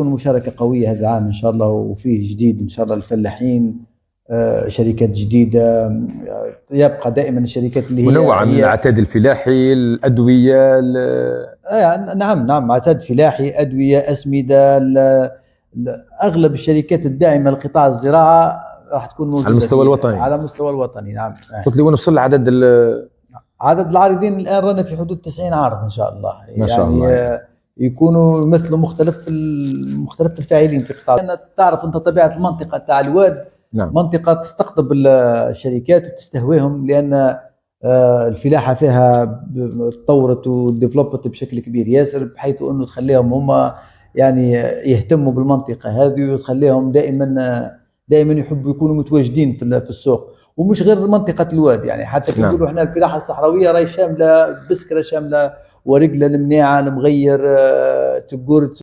تكون مشاركة قوية هذا العام إن شاء الله، وفيه جديد إن شاء الله للفلاحين، شركات جديدة. يبقى دائما الشركات اللي منوعة من العتاد الفلاحي، الأدوية نعم عتاد فلاحي، أدوية، أسمدة، أغلب الشركات الداعمة لقطاع الزراعة راح تكون موجودة على المستوى الوطني. على المستوى الوطني نعم. قلت لي وين وصل عدد العارضين الآن رانا في حدود 90 عارض إن شاء الله. ما شاء يعني الله. يكونوا يمثلوا مختلف الفاعلين في قطاع. لأن تعرف أنت طبيعة المنطقة تاع الواد، نعم. منطقة تستقطب الشركات وتستهويهم، لأن الفلاحة فيها تطورت وديفلوبت بشكل كبير ياسر، بحيث أنه تخليهم هم يعني يهتموا بالمنطقة هذه، وتخليهم دائما يحبوا يكونوا متواجدين في السوق. ومش غير منطقة الواد، يعني حتى نقولوا احنا الفلاحة الصحراوية راهي شاملة بسكرة، شاملة ورقلة، المناعة، المغير، تقورت.